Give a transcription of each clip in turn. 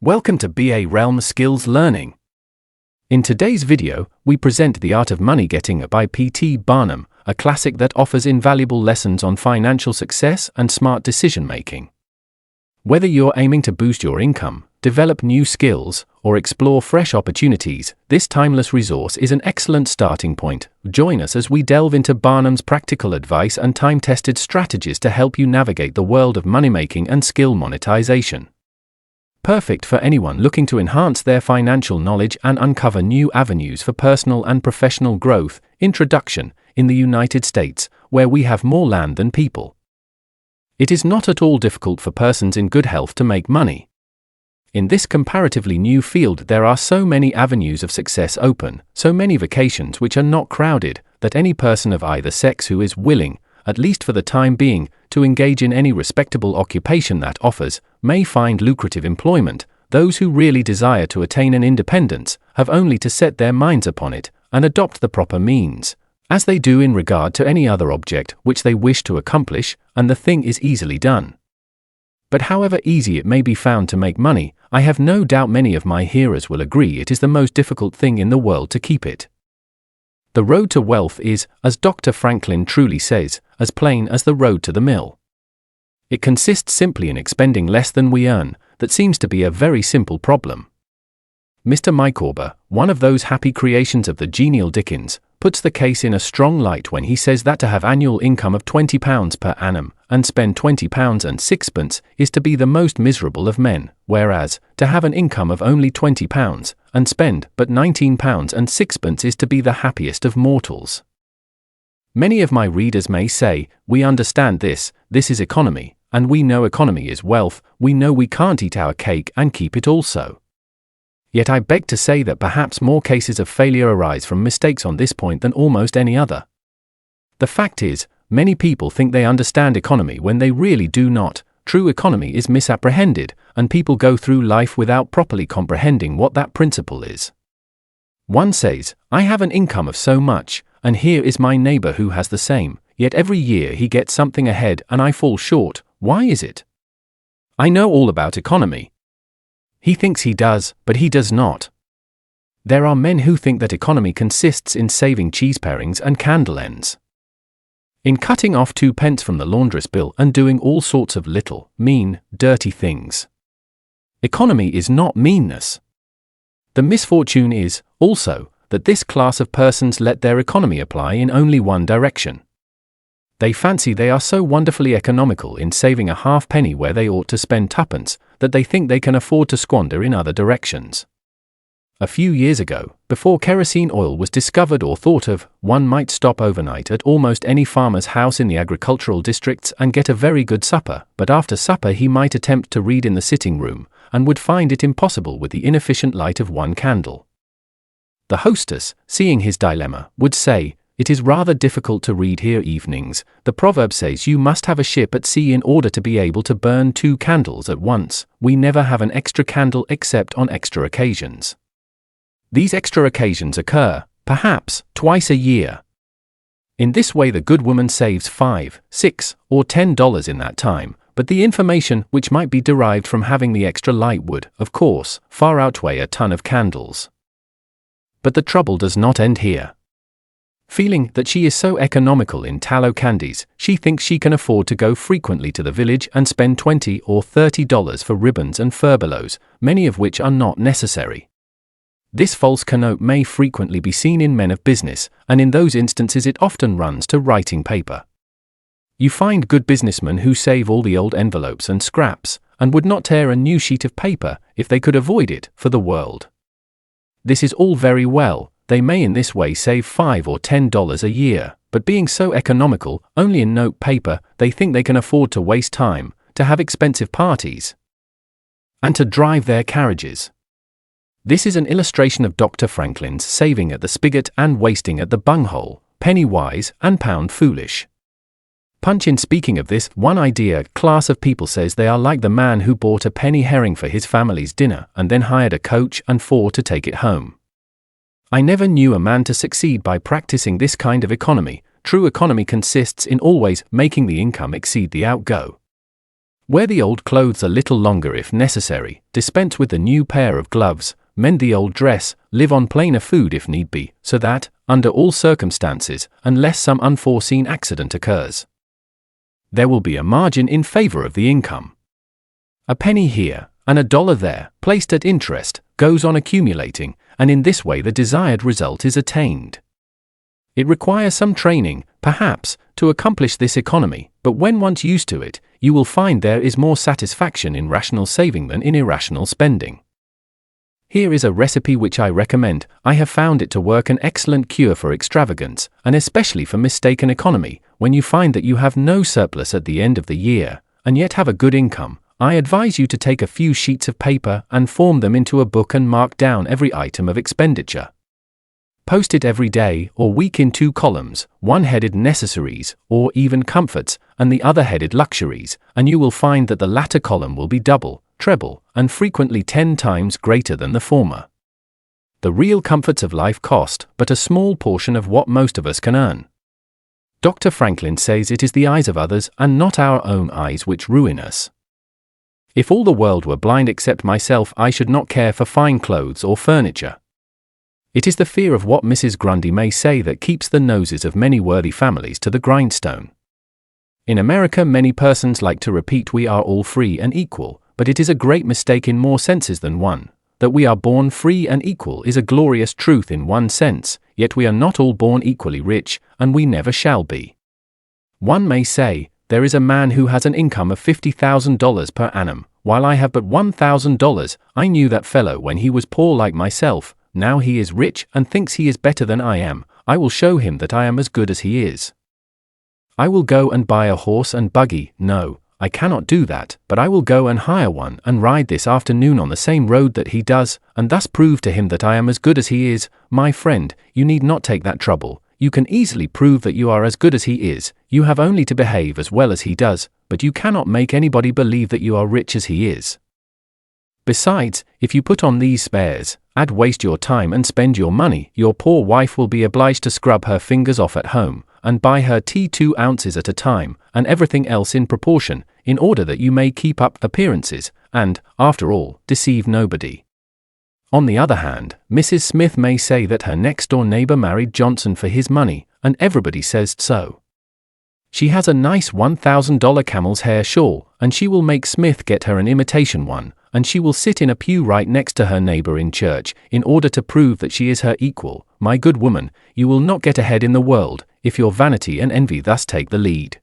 Welcome to BA Realm Skills Learning. In today's video, we present The Art of Money Getting by P.T. Barnum, a classic that offers invaluable lessons on financial success and smart decision-making. Whether you're aiming to boost your income, develop new skills, or explore fresh opportunities, this timeless resource is an excellent starting point. Join us as we delve into Barnum's practical advice and time-tested strategies to help you navigate the world of money-making and skill monetization. Perfect for anyone looking to enhance their financial knowledge and uncover new avenues for personal and professional growth. Introduction. In the United States, where we have more land than people, it is not at all difficult for persons in good health to make money. In this comparatively new field, there are so many avenues of success open, so many vocations which are not crowded, that any person of either sex who is willing, at least for the time being, to engage in any respectable occupation that offers, may find lucrative employment. Those who really desire to attain an independence have only to set their minds upon it and adopt the proper means, as they do in regard to any other object which they wish to accomplish, and the thing is easily done. But however easy it may be found to make money, I have no doubt many of my hearers will agree it is the most difficult thing in the world to keep it. The road to wealth is, as Dr. Franklin truly says, as plain as the road to the mill. It consists simply in expending less than we earn. That seems to be a very simple problem. Mr. Micawber, one of those happy creations of the genial Dickens, puts the case in a strong light when he says that to have annual income of £20 per annum and spend £20 and sixpence is to be the most miserable of men, whereas to have an income of only £20 and spend but £19 and sixpence is to be the happiest of mortals. Many of my readers may say, "We understand this is economy, and we know economy is wealth, we know we can't eat our cake and keep it also." Yet I beg to say that perhaps more cases of failure arise from mistakes on this point than almost any other. The fact is, many people think they understand economy when they really do not. True economy is misapprehended, and people go through life without properly comprehending what that principle is. One says, "I have an income of so much, and here is my neighbor who has the same, yet every year he gets something ahead and I fall short. Why is it? I know all about economy." He thinks he does, but he does not. There are men who think that economy consists in saving cheese parings and candle ends, in cutting off 2p from the laundress bill and doing all sorts of little, mean, dirty things. Economy is not meanness. The misfortune is, also, that this class of persons let their economy apply in only one direction. They fancy they are so wonderfully economical in saving a halfpenny where they ought to spend twopence, that they think they can afford to squander in other directions. A few years ago, before kerosene oil was discovered or thought of, one might stop overnight at almost any farmer's house in the agricultural districts and get a very good supper, but after supper he might attempt to read in the sitting room, and would find it impossible with the inefficient light of one candle. The hostess, seeing his dilemma, would say, "It is rather difficult to read here evenings. The proverb says you must have a ship at sea in order to be able to burn 2 candles at once. We never have an extra candle except on extra occasions. These extra occasions occur, perhaps, twice a year." In this way the good woman saves $5, $6, or $10 in that time, but the information which might be derived from having the extra light would, of course, far outweigh a ton of candles. But the trouble does not end here. Feeling that she is so economical in tallow candies, she thinks she can afford to go frequently to the village and spend $20 or $30 for ribbons and furbelows, many of which are not necessary. This false connote may frequently be seen in men of business, and in those instances it often runs to writing paper. You find good businessmen who save all the old envelopes and scraps, and would not tear a new sheet of paper, if they could avoid it, for the world. This is all very well. They may in this way save $5 or $10 a year, but being so economical, only in note paper, they think they can afford to waste time, to have expensive parties, and to drive their carriages. This is an illustration of Dr. Franklin's saving at the spigot and wasting at the bunghole, penny wise and pound foolish. Punch, in speaking of this one idea class of people, says they are like the man who bought a penny herring for his family's dinner and then hired a coach and 4 to take it home. I never knew a man to succeed by practicing this kind of economy. True economy consists in always making the income exceed the outgo. Wear the old clothes a little longer if necessary, dispense with the new pair of gloves, mend the old dress, live on plainer food if need be, so that, under all circumstances, unless some unforeseen accident occurs, there will be a margin in favor of the income. A penny here, and a dollar there, placed at interest, goes on accumulating, and in this way the desired result is attained. It requires some training, perhaps, to accomplish this economy, but when once used to it, you will find there is more satisfaction in rational saving than in irrational spending. Here is a recipe which I recommend. I have found it to work an excellent cure for extravagance, and especially for mistaken economy. When you find that you have no surplus at the end of the year, and yet have a good income, I advise you to take a few sheets of paper and form them into a book and mark down every item of expenditure. Post it every day or week in 2 columns, one headed necessaries, or even comforts, and the other headed luxuries, and you will find that the latter column will be double, treble, and frequently 10 times greater than the former. The real comforts of life cost but a small portion of what most of us can earn. Dr. Franklin says it is the eyes of others and not our own eyes which ruin us. If all the world were blind except myself, I should not care for fine clothes or furniture. It is the fear of what Mrs. Grundy may say that keeps the noses of many worthy families to the grindstone. In America, many persons like to repeat we are all free and equal, but it is a great mistake in more senses than one. That we are born free and equal is a glorious truth in one sense, yet we are not all born equally rich, and we never shall be. One may say, there is a man who has an income of $50,000 per annum, while I have but $1,000. I knew that fellow when he was poor like myself. Now he is rich and thinks he is better than I am. I will show him that I am as good as he is. I will go and buy a horse and buggy. No, I cannot do that, but I will go and hire one and ride this afternoon on the same road that he does, and thus prove to him that I am as good as he is. My friend, you need not take that trouble. You can easily prove that you are as good as he is. You have only to behave as well as he does, but you cannot make anybody believe that you are rich as he is. Besides, if you put on these spares, waste your time and spend your money, your poor wife will be obliged to scrub her fingers off at home, and buy her tea 2 ounces at a time, and everything else in proportion, in order that you may keep up appearances, and, after all, deceive nobody. On the other hand, Mrs. Smith may say that her next-door neighbor married Johnson for his money, and everybody says so. She has a nice $1,000 camel's hair shawl, and she will make Smith get her an imitation one, and she will sit in a pew right next to her neighbor in church, in order to prove that she is her equal. My good woman, you will not get ahead in the world, if your vanity and envy thus take the lead.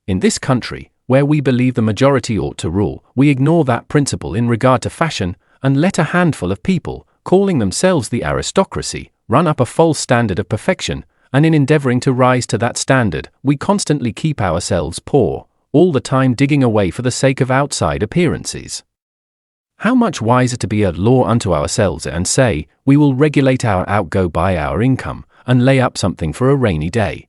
In this country, where we believe the majority ought to rule, we ignore that principle in regard to fashion, and let a handful of people, calling themselves the aristocracy, run up a false standard of perfection, and in endeavoring to rise to that standard, we constantly keep ourselves poor, all the time digging away for the sake of outside appearances. How much wiser to be a law unto ourselves and say, we will regulate our outgo by our income, and lay up something for a rainy day.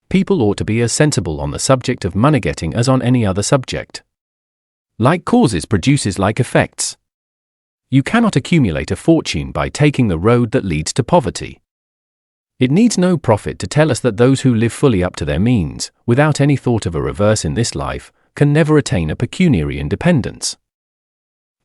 People ought to be as sensible on the subject of money getting as on any other subject. Like causes produces like effects. You cannot accumulate a fortune by taking the road that leads to poverty. It needs no prophet to tell us that those who live fully up to their means, without any thought of a reverse in this life, can never attain a pecuniary independence.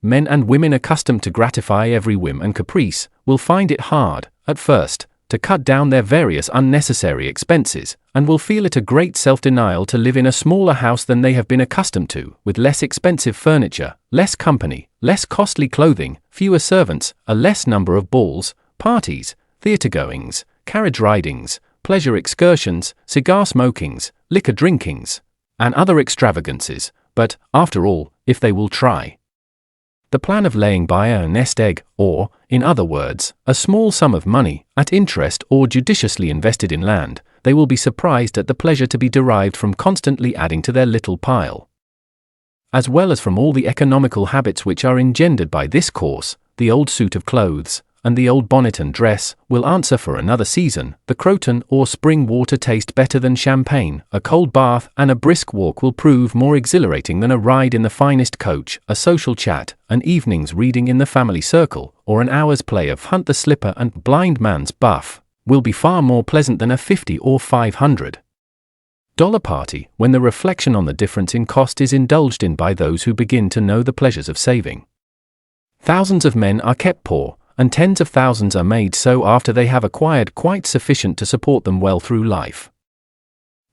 Men and women accustomed to gratify every whim and caprice will find it hard, at first, to cut down their various unnecessary expenses, and will feel it a great self-denial to live in a smaller house than they have been accustomed to, with less expensive furniture, less company, less costly clothing, fewer servants, a less number of balls, parties, theatre-goings, carriage ridings, pleasure excursions, cigar smokings, liquor drinkings, and other extravagances, but, after all, if they will try the plan of laying by a nest egg, or, in other words, a small sum of money, at interest or judiciously invested in land, they will be surprised at the pleasure to be derived from constantly adding to their little pile. As well as from all the economical habits which are engendered by this course, the old suit of clothes, and the old bonnet and dress, will answer for another season. The Croton or spring water taste better than champagne, a cold bath and a brisk walk will prove more exhilarating than a ride in the finest coach, a social chat, an evening's reading in the family circle, or an hour's play of hunt the slipper and blind man's buff, will be far more pleasant than a 50 or 500. Dollar party, when the reflection on the difference in cost is indulged in by those who begin to know the pleasures of saving. Thousands of men are kept poor, and tens of thousands are made so after they have acquired quite sufficient to support them well through life,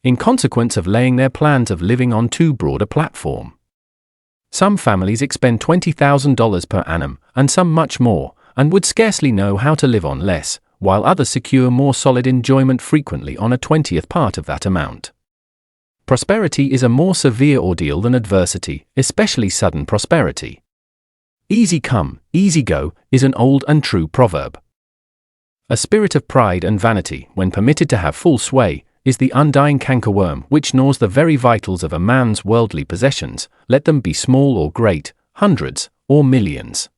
in consequence of laying their plans of living on too broad a platform. Some families expend $20,000 per annum, and some much more, and would scarcely know how to live on less, while others secure more solid enjoyment frequently on a 20th part of that amount. Prosperity is a more severe ordeal than adversity, especially sudden prosperity. Easy come, easy go, is an old and true proverb. A spirit of pride and vanity, when permitted to have full sway, is the undying cankerworm which gnaws the very vitals of a man's worldly possessions, let them be small or great, hundreds or millions.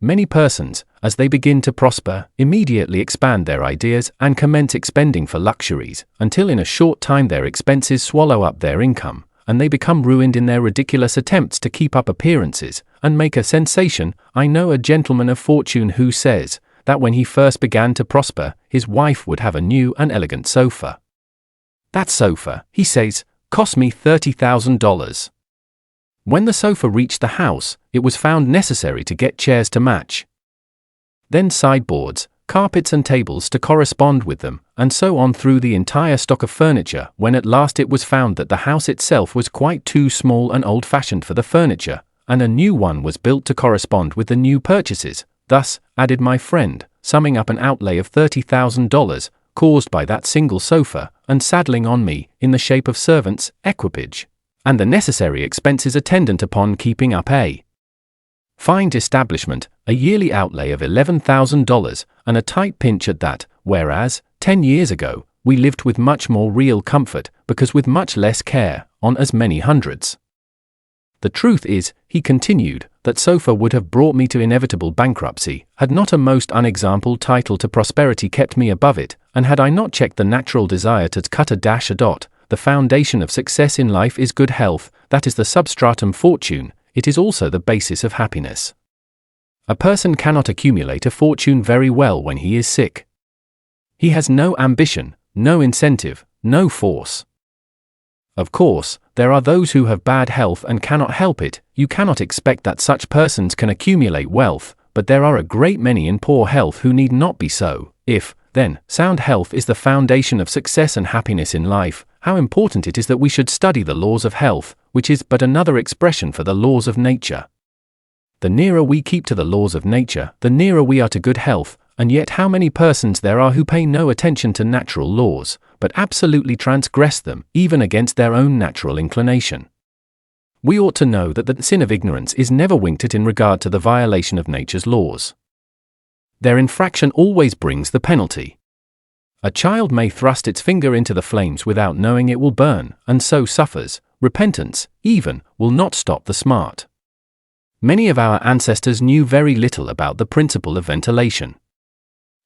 Many persons, as they begin to prosper, immediately expand their ideas and commence expending for luxuries, until in a short time their expenses swallow up their income, and they become ruined in their ridiculous attempts to keep up appearances and make a sensation. I know a gentleman of fortune who says that when he first began to prosper, his wife would have a new and elegant sofa. That sofa, he says, cost me $30,000. When the sofa reached the house, it was found necessary to get chairs to match, then sideboards, carpets and tables to correspond with them, and so on through the entire stock of furniture, when at last it was found that the house itself was quite too small and old-fashioned for the furniture, and a new one was built to correspond with the new purchases. Thus, added my friend, summing up an outlay of $30,000, caused by that single sofa, and saddling on me, in the shape of servants, equipage, and the necessary expenses attendant upon keeping up a fine establishment, a yearly outlay of $11,000, and a tight pinch at that, whereas, 10 years ago, we lived with much more real comfort, because with much less care, on as many hundreds. The truth is, he continued, that sofa would have brought me to inevitable bankruptcy, had not a most unexampled title to prosperity kept me above it, and had I not checked the natural desire to cut a dash a dot. The foundation of success in life is good health, that is the substratum fortune, it is also the basis of happiness. A person cannot accumulate a fortune very well when he is sick. He has no ambition, no incentive, no force. Of course, there are those who have bad health and cannot help it. You cannot expect that such persons can accumulate wealth, but there are a great many in poor health who need not be so. If, then, sound health is the foundation of success and happiness in life, how important it is that we should study the laws of health, which is but another expression for the laws of nature. The nearer we keep to the laws of nature, the nearer we are to good health, and yet how many persons there are who pay no attention to natural laws, but absolutely transgress them, even against their own natural inclination. We ought to know that the sin of ignorance is never winked at in regard to the violation of nature's laws. Their infraction always brings the penalty. A child may thrust its finger into the flames without knowing it will burn, and so suffers. Repentance, even, will not stop the smart. Many of our ancestors knew very little about the principle of ventilation.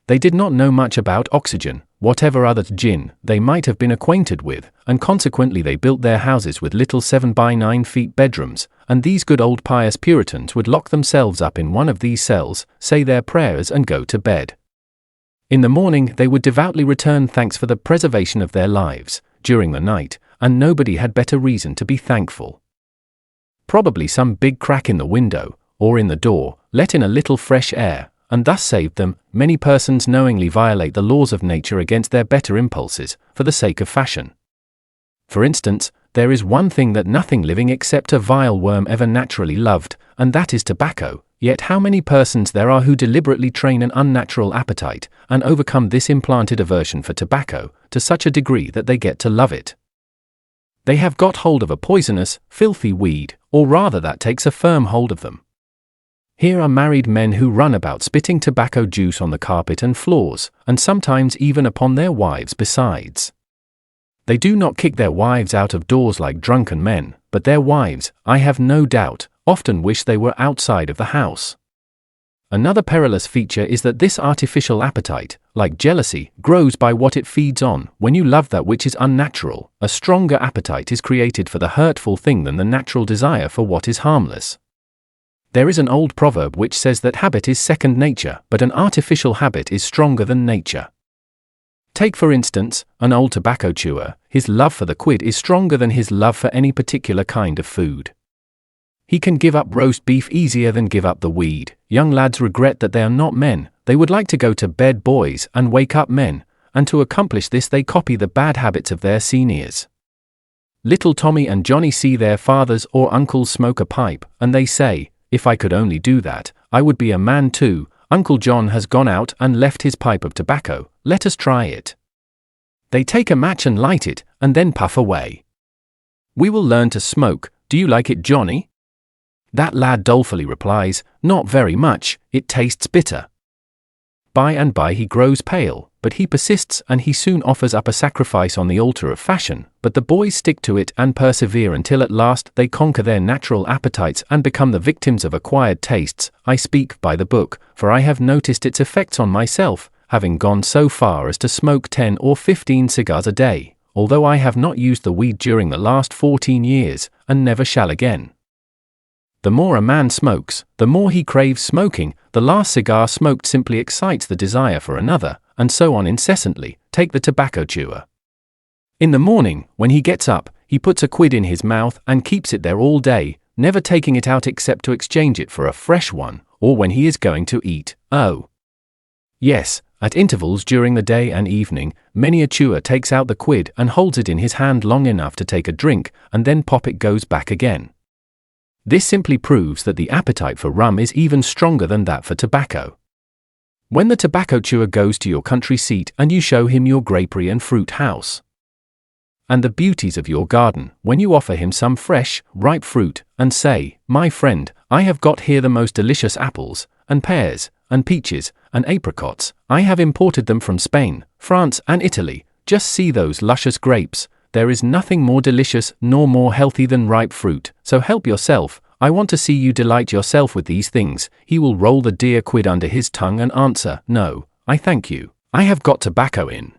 They did not know much about oxygen, whatever other gin they might have been acquainted with, and consequently they built their houses with little 7 by 9 feet bedrooms, and these good old pious Puritans would lock themselves up in one of these cells, say their prayers and go to bed. In the morning they would devoutly return thanks for the preservation of their lives during the night, and nobody had better reason to be thankful. Probably some big crack in the window, or in the door, let in a little fresh air, and thus saved them. Many persons knowingly violate the laws of nature against their better impulses, for the sake of fashion. For instance, there is one thing that nothing living except a vile worm ever naturally loved, and that is tobacco. Yet how many persons there are who deliberately train an unnatural appetite, and overcome this implanted aversion for tobacco, to such a degree that they get to love it. They have got hold of a poisonous, filthy weed, or rather that takes a firm hold of them. Here are married men who run about spitting tobacco juice on the carpet and floors, and sometimes even upon their wives besides. They do not kick their wives out of doors like drunken men, but their wives, I have no doubt, often wish they were outside of the house. Another perilous feature is that this artificial appetite, like jealousy, grows by what it feeds on. When you love that which is unnatural, a stronger appetite is created for the hurtful thing than the natural desire for what is harmless. There is an old proverb which says that habit is second nature, but an artificial habit is stronger than nature. Take for instance, an old tobacco chewer. His love for the quid is stronger than his love for any particular kind of food. He can give up roast beef easier than give up the weed. Young lads regret that they are not men. They would like to go to bed boys and wake up men, and to accomplish this they copy the bad habits of their seniors. Little Tommy and Johnny see their fathers or uncles smoke a pipe, and they say, "If I could only do that, I would be a man too. Uncle John has gone out and left his pipe of tobacco, let us try it." They take a match and light it, and then puff away. "We will learn to smoke. Do you like it, Johnny?" That lad dolefully replies, "Not very much, it tastes bitter." By and by he grows pale, but he persists and he soon offers up a sacrifice on the altar of fashion, but the boys stick to it and persevere until at last they conquer their natural appetites and become the victims of acquired tastes. I speak by the book, for I have noticed its effects on myself, having gone so far as to smoke 10 or 15 cigars a day, although I have not used the weed during the last 14 years, and never shall again. The more a man smokes, the more he craves smoking. The last cigar smoked simply excites the desire for another, and so on incessantly. Take the tobacco chewer. In the morning, when he gets up, he puts a quid in his mouth and keeps it there all day, never taking it out except to exchange it for a fresh one, or when he is going to eat. Oh, yes, at intervals during the day and evening, many a chewer takes out the quid and holds it in his hand long enough to take a drink, and then pop it goes back again. This simply proves that the appetite for rum is even stronger than that for tobacco. When the tobacco chewer goes to your country seat and you show him your grapery and fruit house, and the beauties of your garden, when you offer him some fresh, ripe fruit, and say, "My friend, I have got here the most delicious apples, and pears, and peaches, and apricots. I have imported them from Spain, France, and Italy. Just see those luscious grapes. There is nothing more delicious nor more healthy than ripe fruit, so help yourself. I want to see you delight yourself with these things." He will roll the dear quid under his tongue and answer, "No, I thank you. I have got tobacco in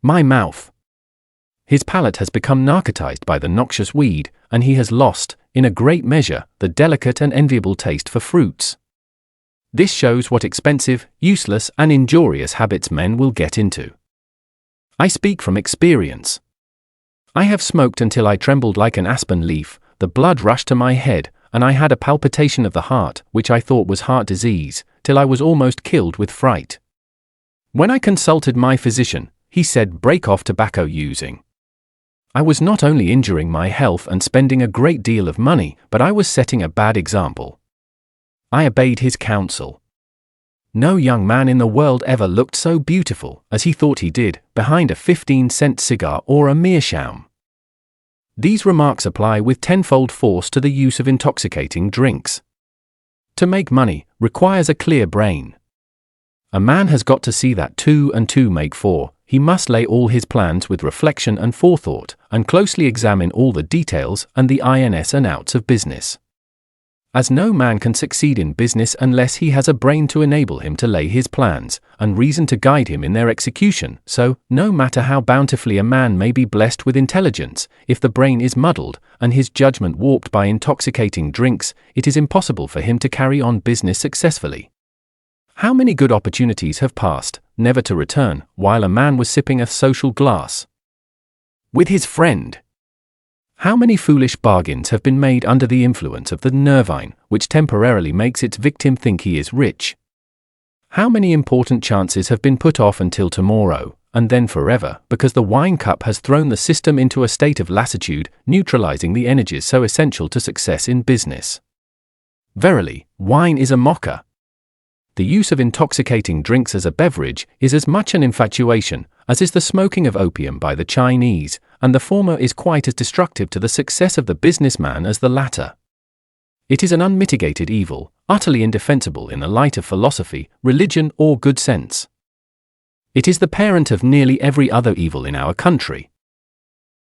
my mouth." His palate has become narcotized by the noxious weed, and he has lost, in a great measure, the delicate and enviable taste for fruits. This shows what expensive, useless, and injurious habits men will get into. I speak from experience. I have smoked until I trembled like an aspen leaf, the blood rushed to my head, and I had a palpitation of the heart, which I thought was heart disease, till I was almost killed with fright. When I consulted my physician, he said, "Break off tobacco using." I was not only injuring my health and spending a great deal of money, but I was setting a bad example. I obeyed his counsel. No young man in the world ever looked so beautiful, as he thought he did, behind a 15-cent cigar or a meerschaum. These remarks apply with tenfold force to the use of intoxicating drinks. To make money requires a clear brain. A man has got to see that 2 and 2 make 4. He must lay all his plans with reflection and forethought, and closely examine all the details and the ins and outs of business. As no man can succeed in business unless he has a brain to enable him to lay his plans, and reason to guide him in their execution, so, no matter how bountifully a man may be blessed with intelligence, if the brain is muddled, and his judgment warped by intoxicating drinks, it is impossible for him to carry on business successfully. How many good opportunities have passed, never to return, while a man was sipping a social glass with his friend? How many foolish bargains have been made under the influence of the nervine, which temporarily makes its victim think he is rich? How many important chances have been put off until tomorrow, and then forever, because the wine cup has thrown the system into a state of lassitude, neutralizing the energies so essential to success in business? Verily, wine is a mocker. The use of intoxicating drinks as a beverage is as much an infatuation as is the smoking of opium by the Chinese, and the former is quite as destructive to the success of the businessman as the latter. It is an unmitigated evil, utterly indefensible in the light of philosophy, religion, or good sense. It is the parent of nearly every other evil in our country.